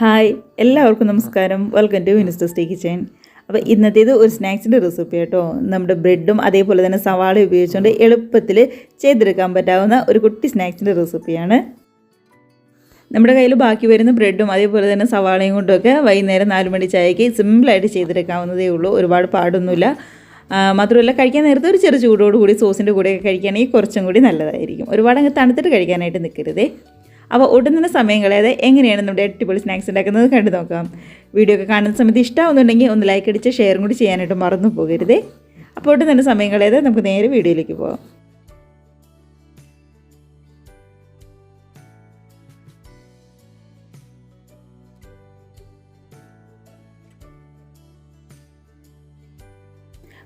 Hi എല്ലാവർക്കും നമസ്കാരം. Welcome to Minnu's kitchen. അപ്പോൾ ഇന്നത്തേത് ഒരു സ്നാക്സിൻ്റെ റെസിപ്പി കേട്ടോ. നമ്മുടെ ബ്രെഡും അതേപോലെ തന്നെ സവാള ഉപയോഗിച്ചുകൊണ്ട് എളുപ്പത്തിൽ ചെയ്തെടുക്കാൻ പറ്റാവുന്ന ഒരു കുട്ടി സ്നാക്സിൻ്റെ റെസിപ്പിയാണ്. നമ്മുടെ കയ്യിൽ ബാക്കി വരുന്ന ബ്രെഡും അതേപോലെ തന്നെ സവാളയും കൊണ്ടൊക്കെ വൈകുന്നേരം 4 മണി ചായക്ക് സിമ്പിളായിട്ട് ചെയ്തെടുക്കാവുന്നതേ ഉള്ളൂ. ഒരുപാട് പാടൊന്നുമില്ല. മാത്രമല്ല കഴിക്കാൻ നേരത്തെ ഒരു ചെറു ചൂടോടുകൂടി സോസിൻ്റെ കൂടെയൊക്കെ കഴിക്കുകയാണെങ്കിൽ കുറച്ചും കൂടി നല്ലതായിരിക്കും. ഒരുപാട് അങ്ങ് തണുത്തിട്ട് കഴിക്കാനായിട്ട് നിൽക്കരുതേ. അപ്പോൾ ഒട്ടും തന്നെ സമയം കളയാതെ എങ്ങനെയാണ് നമ്മുടെ അടിപൊളി സ്നാക്സ് ഉണ്ടാക്കുന്നത് കണ്ടു നോക്കാം. വീഡിയോ ഒക്കെ കാണുന്ന സമയത്ത് ഇഷ്ടമാവുന്നുണ്ടെങ്കിൽ ഒന്ന് ലൈക്ക് അടിച്ച് ഷെയറും കൂടി ചെയ്യാനായിട്ട് മറന്നു പോകരുതേ. അപ്പോൾ ഒട്ടും തന്നെ സമയം കളയാതെ നമുക്ക് നേരെ വീഡിയോയിലേക്ക് പോകാം.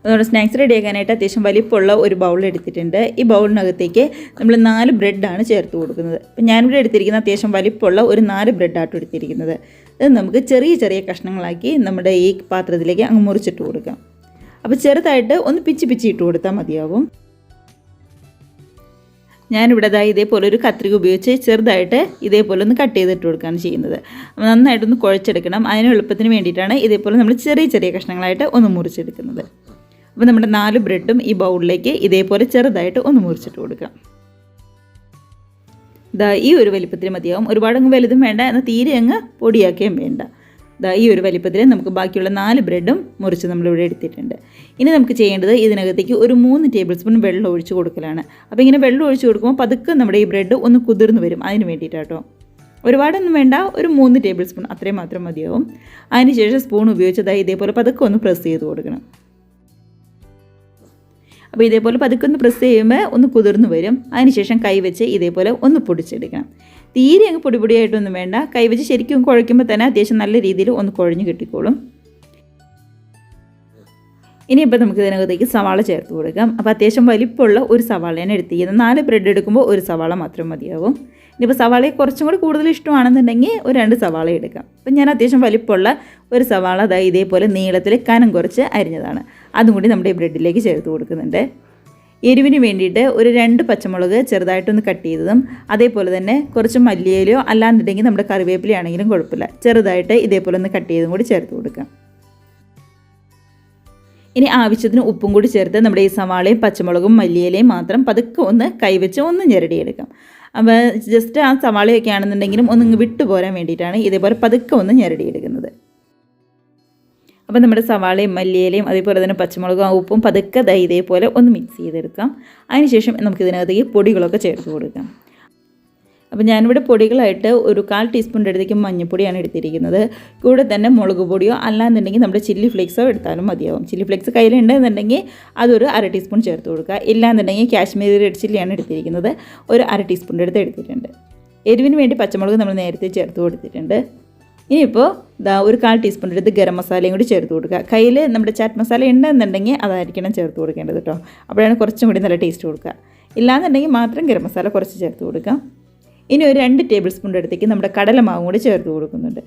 നമ്മുടെ സ്നാക്സ് റെഡിയാക്കാനായിട്ട് അത്യാവശ്യം വലിപ്പമുള്ള ഒരു ബൗൾ എടുത്തിട്ടുണ്ട്. ഈ ബൗളിനകത്തേക്ക് നമ്മൾ 4 ബ്രെഡാണ് ചേർത്ത് കൊടുക്കുന്നത്. അപ്പം ഞാനിവിടെ എടുത്തിരിക്കുന്ന അത്യാവശ്യം വലിപ്പമുള്ള ഒരു 4 ബ്രെഡായിട്ട് എടുത്തിരിക്കുന്നത്. ഇത് നമുക്ക് ചെറിയ ചെറിയ കഷ്ണങ്ങളാക്കി നമ്മുടെ ഈ പാത്രത്തിലേക്ക് അങ്ങ് മുറിച്ചിട്ട് കൊടുക്കാം. അപ്പോൾ ചെറുതായിട്ട് ഒന്ന് പിച്ചി ഇട്ട് കൊടുത്താൽ മതിയാവും. ഞാനിവിടെ ഇതേപോലെ ഒരു കത്രിക ഉപയോഗിച്ച് ചെറുതായിട്ട് ഇതേപോലെ ഒന്ന് കട്ട് ചെയ്തിട്ട് കൊടുക്കുകയാണ് ചെയ്യുന്നത്. അപ്പോൾ നന്നായിട്ടൊന്ന് കുഴച്ചെടുക്കണം. അതിന് എളുപ്പത്തിന് വേണ്ടിയിട്ടാണ് ഇതേപോലെ നമ്മൾ ചെറിയ ചെറിയ കഷ്ണങ്ങളായിട്ട് ഒന്ന് മുറിച്ചെടുക്കുന്നത്. അപ്പോൾ നമ്മുടെ 4 ബ്രെഡും ഈ ബൗളിലേക്ക് ഇതേപോലെ ചെറുതായിട്ട് ഒന്ന് മുറിച്ചിട്ട് കൊടുക്കാം. ഈ ഒരു വലിപ്പത്തിൽ മതിയാവും. ഒരുപാടങ്ങ് വലുതും വേണ്ട, എന്നാൽ തീരെ അങ്ങ് പൊടിയാക്കുകയും വേണ്ട. ഈ ഒരു വലിപ്പത്തിൽ നമുക്ക് ബാക്കിയുള്ള 4 ബ്രെഡും മുറിച്ച് നമ്മളിവിടെ എടുത്തിട്ടുണ്ട്. ഇനി നമുക്ക് ചെയ്യേണ്ടത് ഇതിനകത്തേക്ക് ഒരു 3 ടേബിൾ സ്പൂൺ വെള്ളം ഒഴിച്ച് കൊടുക്കലാണ്. അപ്പോൾ ഇങ്ങനെ വെള്ളം ഒഴിച്ച് കൊടുക്കുമ്പോൾ പതുക്കെ നമ്മുടെ ഈ ബ്രെഡ് ഒന്ന് കുതിർന്ന് വരും. അതിന് വേണ്ടിയിട്ടാട്ടോ. ഒരുപാടൊന്നും വേണ്ട, ഒരു 3 ടേബിൾ സ്പൂൺ അത്രയും മാത്രം മതിയാവും. അതിനുശേഷം സ്പൂൺ ഉപയോഗിച്ച് ഇതേപോലെ പതുക്കെ ഒന്ന് പ്രസ് ചെയ്ത് കൊടുക്കണം. അപ്പോൾ ഇതേപോലെ പതുക്കെ ഒന്ന് പ്രസ് ചെയ്യുമ്പോൾ ഒന്ന് കുതിർന്ന് വരും. അതിനുശേഷം കൈവച്ച് ഇതേപോലെ ഒന്ന് പൊടിച്ചെടുക്കണം. തീരെ അങ്ങ് പൊടിയായിട്ടൊന്നും വേണ്ട. കൈവച്ച് ശരിക്കും കുഴയ്ക്കുമ്പോൾ തന്നെ അത്യാവശ്യം നല്ല രീതിയിൽ ഒന്ന് കുഴഞ്ഞ് കിട്ടിക്കോളും. ഇനിയിപ്പോൾ നമുക്ക് ഇതിനകത്തേക്ക് സവാള ചേർത്ത് കൊടുക്കാം. അപ്പോൾ അത്യാവശ്യം വലിപ്പമുള്ള ഒരു സവാളയാണ് എടുത്തിരിക്കുന്നത്. 4 ബ്രെഡ് എടുക്കുമ്പോൾ ഒരു സവാള മാത്രം മതിയാവും. ഇനിയിപ്പോൾ സവാളയെ കുറച്ചും കൂടി കൂടുതൽ ഇഷ്ടമാണെന്നുണ്ടെങ്കിൽ ഒരു 2 സവാള എടുക്കാം. അപ്പം ഞാൻ അത്യാവശ്യം വലിപ്പമുള്ള ഒരു സവാള ഇതേപോലെ നീളത്തിൽ കനം കുറച്ച് അരിഞ്ഞതാണ്. അതും കൂടി നമ്മുടെ ഈ ബ്രെഡിലേക്ക് ചേർത്ത് കൊടുക്കുന്നുണ്ട്. എരിവിന് വേണ്ടിയിട്ട് ഒരു 2 പച്ചമുളക് ചെറുതായിട്ടൊന്ന് കട്ട് ചെയ്തതും അതേപോലെ തന്നെ കുറച്ച് മല്ലിയിലയോ അല്ലാന്നുണ്ടെങ്കിൽ നമ്മുടെ കറിവേപ്പിലയാണെങ്കിലും കുഴപ്പമില്ല, ചെറുതായിട്ട് ഇതേപോലെ ഒന്ന് കട്ട് ചെയ്തും കൂടി ചേർത്ത് കൊടുക്കാം. ഇനി ആവശ്യത്തിന് ഉപ്പും കൂടി ചേർത്ത് നമ്മുടെ ഈ സവാളയും പച്ചമുളകും മല്ലിയിലയും മാത്രം പതുക്കെ ഒന്ന് കൈവച്ച് ഒന്ന് ഞെരടിയെടുക്കാം. അപ്പോൾ ജസ്റ്റ് ആ സവാളയൊക്കെ ആണെന്നുണ്ടെങ്കിലും ഒന്ന് വിട്ടുപോരാൻ വേണ്ടിയിട്ടാണ് ഇതേപോലെ പതുക്കെ ഒന്ന് ഞെരടിയെടുക്കുന്നത്. അപ്പോൾ നമ്മുടെ സവാളയും മല്ലിയിലയും അതേപോലെ തന്നെ പച്ചമുളകും ഉപ്പും പതുക്കെ ഇതേപോലെ ഒന്ന് മിക്സ് ചെയ്തെടുക്കാം. അതിനുശേഷം നമുക്കിതിനകത്തേക്ക് പൊടികളൊക്കെ ചേർത്ത് കൊടുക്കാം. അപ്പോൾ ഞാനിവിടെ പൊടികളായിട്ട് ഒരു 1/4 ടീസ്പൂണിൻ്റെ അടുത്തേക്ക് മഞ്ഞൾപ്പൊടിയാണ് എടുത്തിരിക്കുന്നത്. കൂടെ തന്നെ മുളക് പൊടിയോ അല്ലാന്നുണ്ടെങ്കിൽ നമ്മുടെ ചില്ലി ഫ്ലേക്സോ എടുത്താലും മതിയാവും. ചില്ലി ഫ്ലേക്സ് കയ്യിലുണ്ടെന്നുണ്ടെങ്കിൽ അതൊരു 1/2 ടീസ്പൂൺ ചേർത്ത് കൊടുക്കുക. ഇല്ലാന്നുണ്ടെങ്കിൽ കാശ്മീരി റെഡ് ചില്ലിയാണ് എടുത്തിരിക്കുന്നത്. ഒരു 1/2 ടീസ്പൂണിൻ്റെ അടുത്ത് എടുത്തിട്ടുണ്ട്. എരിവിന് വേണ്ടി പച്ചമുളക് നമ്മൾ നേരത്തെ ചേർത്ത് കൊടുത്തിട്ടുണ്ട്. ഇനിയിപ്പോൾ ഒരു 1/4 ടീസ്പൂണിൻ്റെ അടുത്ത് ഗരം മസാലയും കൂടി ചേർത്ത് കൊടുക്കുക. കയ്യിൽ നമ്മുടെ ചാറ്റ് മസാല ഉണ്ടെന്നുണ്ടെങ്കിൽ അതായിരിക്കണം ചേർത്ത് കൊടുക്കേണ്ടത് കേട്ടോ. അപ്പോഴാണ് കുറച്ചും കൂടി നല്ല ടേസ്റ്റ് കൊടുക്കുക. ഇല്ലാന്നുണ്ടെങ്കിൽ മാത്രം ഗരം മസാല കുറച്ച് ചേർത്ത് കൊടുക്കാം. ഇനി ഒരു 2 ടേബിൾ സ്പൂണിൻ്റെ അടുത്തേക്ക് നമ്മുടെ കടലമാവും കൂടി ചേർത്ത് കൊടുക്കുന്നുണ്ട്.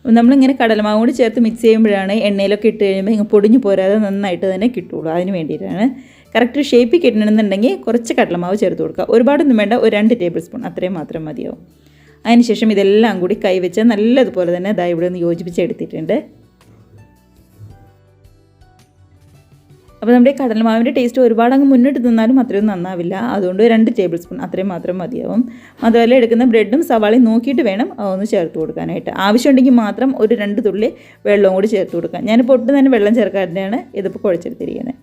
നമ്മളിങ്ങനെ കടലമാവും കൂടി ചേർത്ത് മിക്സ് ചെയ്യുമ്പോഴാണ് എണ്ണയിലൊക്കെ ഇട്ട് കഴിയുമ്പോൾ ഇങ്ങനെ പൊടിഞ്ഞു പോരാതെ നന്നായിട്ട് തന്നെ കിട്ടുള്ളൂ. അതിന് വേണ്ടിയിട്ടാണ്. കറക്റ്റ് ഷേപ്പിൽ കിട്ടണമെന്നുണ്ടെങ്കിൽ കുറച്ച് കടലമാവ് ചേർത്ത് കൊടുക്കുക. ഒരുപാടൊന്നും വേണ്ട, ഒരു 2 ടേബിൾ സ്പൂൺ അത്രയും മാത്രം മതിയാവും. അതിനുശേഷം ഇതെല്ലാം കൂടി കൈവച്ച് നല്ലതുപോലെ തന്നെ ഇവിടെ ഒന്ന് യോജിപ്പിച്ചെടുത്തിട്ടുണ്ട്. അപ്പോൾ നമ്മുടെ കടലമാവിൻ്റെ ടേസ്റ്റ് ഒരുപാട് അങ്ങ് മുന്നിട്ട് നിന്നാലും അത്രയും നന്നാവില്ല. അതുകൊണ്ട് 2 ടേബിൾ സ്പൂൺ അത്രയും മാത്രം മതിയാവും. അതുപോലെ എടുക്കുന്ന ബ്രെഡും സവാളയും നോക്കിയിട്ട് വേണം അതൊന്ന് ചേർത്ത് കൊടുക്കാനായിട്ട്. ആവശ്യമുണ്ടെങ്കിൽ മാത്രം ഒരു 2 തുള്ളി വെള്ളവും കൂടി ചേർത്ത് കൊടുക്കാം. ഞാനിപ്പോൾ ഒട്ടും തന്നെ വെള്ളം ചേർക്കാതെയാണ് ഇതിപ്പോൾ കുഴച്ചെടുത്തിരിക്കുന്നത്.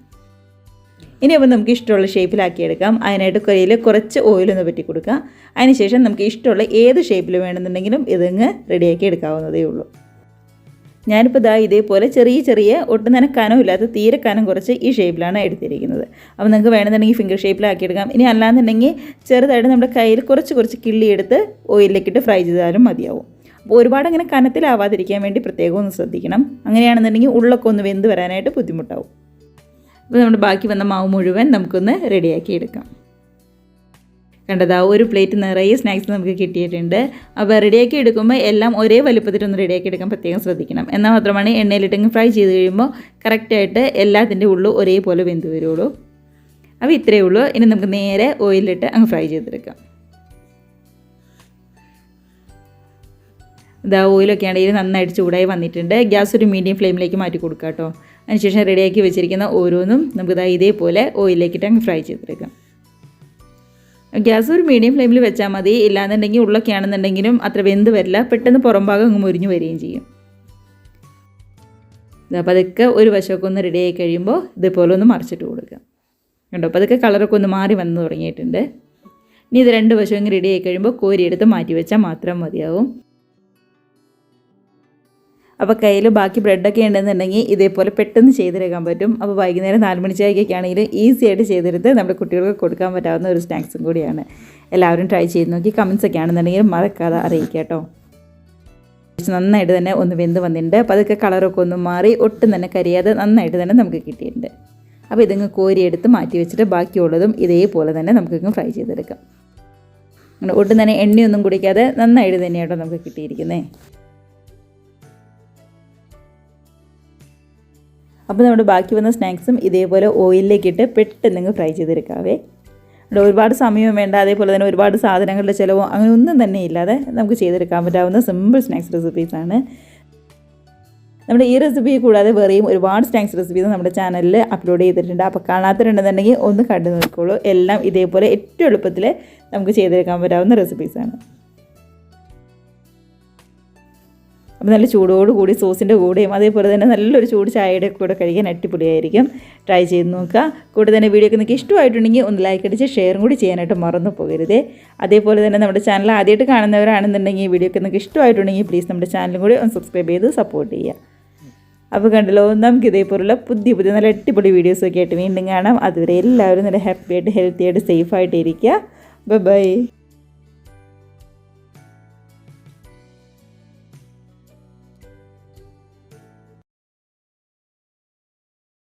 ഇനി അപ്പോൾ നമുക്ക് ഇഷ്ടമുള്ള ഷേപ്പിലാക്കിയെടുക്കാം. അതിനായിട്ട് കയ്യിൽ കുറച്ച് ഓയിലൊന്ന് പറ്റി കൊടുക്കുക. അതിനുശേഷം നമുക്ക് ഇഷ്ടമുള്ള ഏത് ഷേപ്പിൽ വേണമെന്നുണ്ടെങ്കിലും ഇതങ്ങ് റെഡിയാക്കി എടുക്കാവുന്നതേ ഉള്ളൂ. ഞാനിപ്പോൾ ഇതേപോലെ ചെറിയ ഒട്ടും തന്നെ കനമില്ലാത്ത തീരെ കനം കുറച്ച് ഈ ഷേപ്പിലാണ് എടുത്തിരിക്കുന്നത്. അപ്പോൾ നിങ്ങൾക്ക് വേണമെന്നുണ്ടെങ്കിൽ ഫിംഗർ ഷേപ്പിലാക്കിയെടുക്കാം. ഇനി അല്ലാന്നുണ്ടെങ്കിൽ ചെറുതായിട്ട് നമ്മുടെ കയ്യിൽ കുറച്ച് കിള്ളിയെടുത്ത് ഓയിലിലേക്കിട്ട് ഫ്രൈ ചെയ്താലും മതിയാവും. അപ്പോൾ ഒരുപാട് അങ്ങനെ കനത്തിലാവാതിരിക്കാൻ വേണ്ടി പ്രത്യേകം ഒന്ന് ശ്രദ്ധിക്കണം. അങ്ങനെയാണെന്നുണ്ടെങ്കിൽ ഉള്ളൊക്കെ ഒന്ന് വെന്ത് വരാനായിട്ട് ബുദ്ധിമുട്ടാവും. അപ്പോൾ നമ്മുടെ ബാക്കി വന്ന മാവ് മുഴുവൻ നമുക്കൊന്ന് റെഡിയാക്കി എടുക്കാം. കണ്ടതാ ഒരു പ്ലേറ്റ് നിറയെ സ്നാക്സ് നമുക്ക് കിട്ടിയിട്ടുണ്ട്. അപ്പോൾ റെഡിയാക്കി എടുക്കുമ്പോൾ എല്ലാം ഒരേ വലുപ്പത്തിലൊന്ന് റെഡിയാക്കി എടുക്കാൻ പ്രത്യേകം ശ്രദ്ധിക്കണം. എന്നാൽ മാത്രമാണ് എണ്ണയിലിട്ടങ്ങ് ഫ്രൈ ചെയ്ത് കഴിയുമ്പോൾ കറക്റ്റായിട്ട് എല്ലാത്തിൻ്റെ ഉള്ളിൽ ഒരേപോലെ വെന്ത് വരുള്ളൂ. അപ്പോൾ ഇത്രയേ ഉള്ളൂ. ഇനി നമുക്ക് നേരെ ഓയിലിട്ട് അങ്ങ് ഫ്രൈ ചെയ്തെടുക്കാം. ഇതാ ഓയിലൊക്കെ ആണെങ്കിൽ നന്നായിട്ട് ചൂടായി വന്നിട്ടുണ്ട്. ഗ്യാസ് ഒരു മീഡിയം ഫ്ലെയിമിലേക്ക് മാറ്റി കൊടുക്കുക കേട്ടോ. അതിനുശേഷം റെഡിയാക്കി വെച്ചിരിക്കുന്ന ഓരോന്നും നമുക്ക് ഇതേപോലെ ഓയിലിലേക്കിട്ട് അങ്ങ് ഫ്രൈ ചെയ്തെടുക്കാം. ഗ്യാസ് ഒരു മീഡിയം ഫ്ലെയിമിൽ വെച്ചാൽ മതി. ഇല്ലാന്നുണ്ടെങ്കിൽ ഉള്ളൊക്കെ ആണെന്നുണ്ടെങ്കിലും അത്ര വെന്ത് വരില്ല, പെട്ടെന്ന് പുറം ഭാഗം അങ്ങ് മുരിഞ്ഞ് വരികയും ചെയ്യും. അപ്പോൾ അതൊക്കെ ഒരു വശമൊക്കെ ഒന്ന് റെഡി ആയി കഴിയുമ്പോൾ ഇതേപോലെ ഒന്ന് മറിച്ചിട്ട് കൊടുക്കുക കണ്ടോ. അപ്പോൾ അതൊക്കെ കളറൊക്കെ ഒന്ന് മാറി വന്ന് തുടങ്ങിയിട്ടുണ്ട്. ഇനി ഇത് 2 വശവും ഇങ്ങനെ റെഡി ആയി കഴിയുമ്പോൾ കോരിയെടുത്ത് മാറ്റി വെച്ചാൽ മാത്രം മതിയാവും. അപ്പോൾ കയ്യിൽ ബാക്കി ബ്രെഡൊക്കെ ഉണ്ടെന്നുണ്ടെങ്കിൽ ഇതേപോലെ പെട്ടെന്ന് ചെയ്തെടുക്കാൻ പറ്റും. അപ്പോൾ വൈകുന്നേരം 4 മണി ചായക്കൊക്കെ ആണെങ്കിലും ഈസി ആയിട്ട് ചെയ്തെടുത്ത് നമ്മുടെ കുട്ടികൾക്ക് കൊടുക്കാൻ പറ്റാവുന്ന ഒരു സ്നാക്സും കൂടിയാണ്. എല്ലാവരും ട്രൈ ചെയ്ത് നോക്കി കമൻസൊക്കെ ആണെന്നുണ്ടെങ്കിൽ മറക്കാതെ അറിയിക്കുക കേട്ടോ. നന്നായിട്ട് തന്നെ ഒന്ന് വെന്ത് വന്നിട്ടുണ്ട്. അപ്പോൾ അതൊക്കെ കളറൊക്കെ ഒന്ന് മാറി ഒട്ടും തന്നെ കരിയാതെ നന്നായിട്ട് തന്നെ നമുക്ക് കിട്ടിയിട്ടുണ്ട്. അപ്പോൾ ഇതിങ്ങ് കോരിയെടുത്ത് മാറ്റി വെച്ചിട്ട് ബാക്കിയുള്ളതും ഇതേപോലെ തന്നെ നമുക്കിങ്ങ് ഫ്രൈ ചെയ്തെടുക്കാം. അങ്ങനെ ഒട്ടും തന്നെ എണ്ണയൊന്നും കുടിക്കാതെ നന്നായിട്ട് തന്നെയാട്ടോ നമുക്ക് കിട്ടിയിരിക്കുന്നത്. അപ്പോൾ നമ്മുടെ ബാക്കി വന്ന സ്നാക്സും ഇതേപോലെ ഓയിലിലേക്കിട്ട് പെട്ടെന്ന് ഫ്രൈ ചെയ്തെടുക്കാവേ. ഒരുപാട് സമയവും വേണ്ട, അതേപോലെ തന്നെ ഒരുപാട് സാധനങ്ങളുടെ ചിലവോ അങ്ങനെ ഒന്നും തന്നെ ഇല്ലാതെ നമുക്ക് ചെയ്തെടുക്കാൻ പറ്റാവുന്ന സിമ്പിൾ സ്നാക്സ് റെസിപ്പീസാണ്. നമ്മുടെ ഈ റെസിപ്പി കൂടാതെ വേറെയും ഒരുപാട് സ്നാക്സ് റെസിപ്പീസ് നമ്മുടെ ചാനലിൽ അപ്ലോഡ് ചെയ്തിട്ടുണ്ട്. അപ്പോൾ കാണാത്തവരുണ്ടെന്നുണ്ടെങ്കിൽ ഒന്ന് കണ്ടു നോക്കിക്കോളൂ. എല്ലാം ഇതേപോലെ ഏറ്റവും എളുപ്പത്തിൽ നമുക്ക് ചെയ്തെടുക്കാൻ പറ്റാവുന്ന റെസിപ്പീസാണ്. അപ്പോൾ നല്ല ചൂടോടുകൂടി സോസിൻ്റെ കൂടെയും അതേപോലെ തന്നെ നല്ലൊരു ചൂട് ചായയുടെ കൂടെ കഴിക്കാൻ അടിപൊളിയായിരിക്കും. ട്രൈ ചെയ്ത് നോക്കുക. കൂടെ തന്നെ വീഡിയോക്ക് നിങ്ങൾക്ക് ഇഷ്ടമായിട്ടുണ്ടെങ്കിൽ ഒന്ന് ലൈക്ക് അടിച്ച് ഷെയറും കൂടി ചെയ്യാനായിട്ട് മറന്നു പോകരുതേ. അതേപോലെ തന്നെ നമ്മുടെ ചാനൽ ആദ്യമായിട്ട് കാണുന്നവരാണെന്നുണ്ടെങ്കിൽ വീഡിയോക്ക് നിങ്ങൾക്ക് ഇഷ്ടമായിട്ടുണ്ടെങ്കിൽ പ്ലീസ് നമ്മുടെ ചാനലും കൂടി ഒന്ന് സബ്സ്ക്രൈബ് ചെയ്ത് സപ്പോർട്ട് ചെയ്യുക. അപ്പോൾ കണ്ടല്ലോ, നമുക്ക് ഇതേപോലുള്ള പുതിയ നല്ല അടിപൊളി വീഡിയോസൊക്കെ ആയിട്ട് വീണ്ടും കാണാം. അതുവരെ എല്ലാവരും നല്ല ഹാപ്പി ആയിട്ട് ഹെൽത്തി ആയിട്ട് സേഫായിട്ട് ഇരിക്കുക. ബൈ.